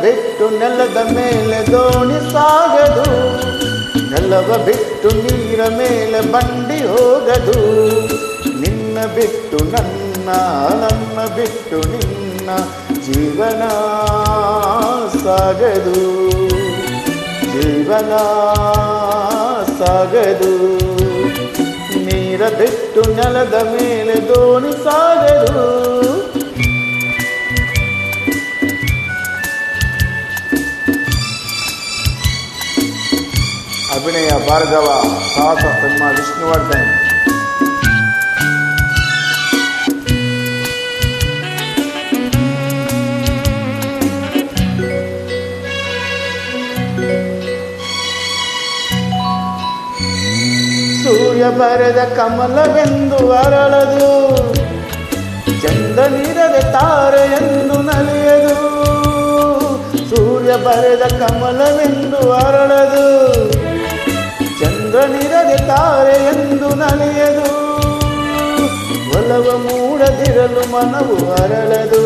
ಬಿಟ್ಟು ನೆಲದ ಮೇಲೆ ದೋಣಿ ಸಾಗದು, ನೆಲವ ಬಿಟ್ಟು ನೀರ ಮೇಲೆ ಬಂಡಿ ಹೋಗದು. ನಿನ್ನ ಬಿಟ್ಟು ನನ್ನ, ನನ್ನ ಬಿಟ್ಟು ನಿನ್ನ ಜೀವನ ಸಾಗದು, ಜೀವನ ಸಾಗದು. ನೀರ ಬಿಟ್ಟು ನೆಲದ ಮೇಲೆ ದೋಣಿ ಸಾಗದು. ಅಭಿನಯ ಭಾರ್ಗವ, ಸಾಹಸ ಸಿಂಹ ವಿಷ್ಣುವರ್ಧನ್. ಸೂರ್ಯ ಬರೆದ ಕಮಲವೆಂದು ಅರಳದು, ಚಂದನಿರದ ತಾರೆಯೆಂದು ನಲಿಯದು. ಸೂರ್ಯ ಬರೆದ ಕಮಲವೆಂದು ಅರಳದು, ಚಂದ್ರನಿರದೆ ತಾರೆಯೆಂದು ನಲಿಯದು. ಒಲವ ಮೂಡದಿರಲು ಮನವು ಅರಳದು,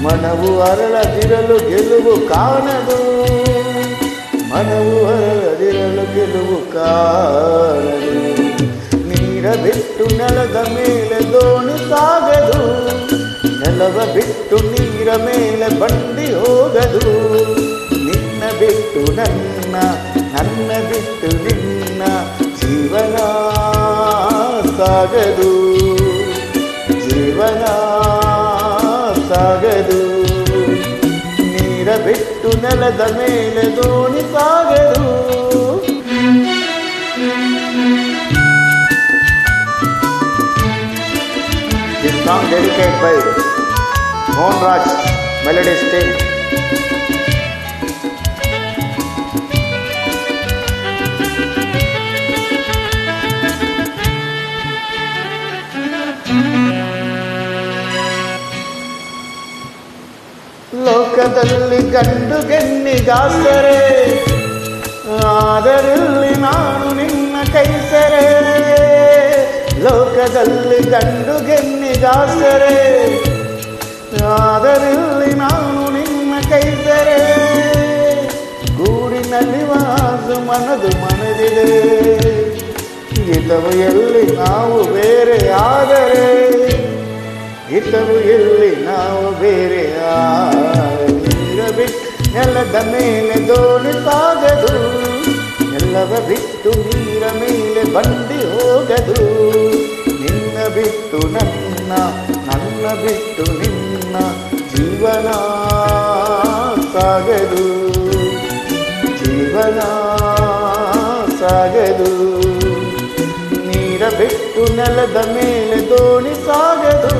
ಮನವು ಅರಳದಿರಲು ಗೆಲುವು ಕಾಣದು. ಮನವು ಅರಳದಿರಲು ಗೆಲುವು ಕಾಣದು. ನೀರ ಬಿಟ್ಟು ನೆಲದ ಮೇಲೆ ದೋಣಿ ಸಾಗದು, ನೆಲವ ಬಿಟ್ಟು ನೀರ ಮೇಲೆ ಬಂಡಿ ಹೋಗದು. ನಿನ್ನ ಬಿಟ್ಟು ನನ್ನ, ನನ್ನ ಬಿಟ್ಟು ನಿನ್ನ ಜೀವನ ಸಾಗದು, ಜೀವನ ಸಾಗದು. ನೀರ ಬಿಟ್ಟು ನೆಲದ ಮೇಲೆ ದೋಣಿ ಸಾಗದು. This song dedicated by Mohan Raj Melodies team. ಲೋಕದಲ್ಲಿ ಗಂಡು ಗೆನ್ನಿಗಾಸರೆ, ಆದರಲ್ಲಿ ನಾನು ನಿನ್ನ ಕೈಸರೆ. ಲೋಕದಲ್ಲಿ ಗಂಡು ಗೆನ್ನಿಗಾಸರೆ, ಆದರಲ್ಲಿ ನಾನು ನಿನ್ನ ಕೈಸರೆ. ಗೂಡಿನಲ್ಲಿ ವಾಸು ಮನದು ಮನದಿದೆ, ಹಿತವು ಎಲ್ಲಿ ನಾವು ಬೇರೆ ಆದರೆ, ಹಿತವು ಎಲ್ಲಿ ನಾವು ಬೇರೆ ನೀರ ಬಿಟ್ಟು ನೆಲದ ಮೇಲೆ ದೋಣಿ ಸಾಗದು, ನೆಲವ ಬಿಟ್ಟು ನೀರ ಮೇಲೆ ಬಂಡಿ ಹೋಗದು. ನಿನ್ನ ಬಿಟ್ಟು ನನ್ನ, ನನ್ನ ಬಿಟ್ಟು ನಿನ್ನ ಜೀವನ ಸಾಗದು, ಜೀವನ ಸಾಗದು. ನೀರ ಬಿಟ್ಟು ನೆಲದ ಮೇಲೆ ದೋಣಿ ಸಾಗದು.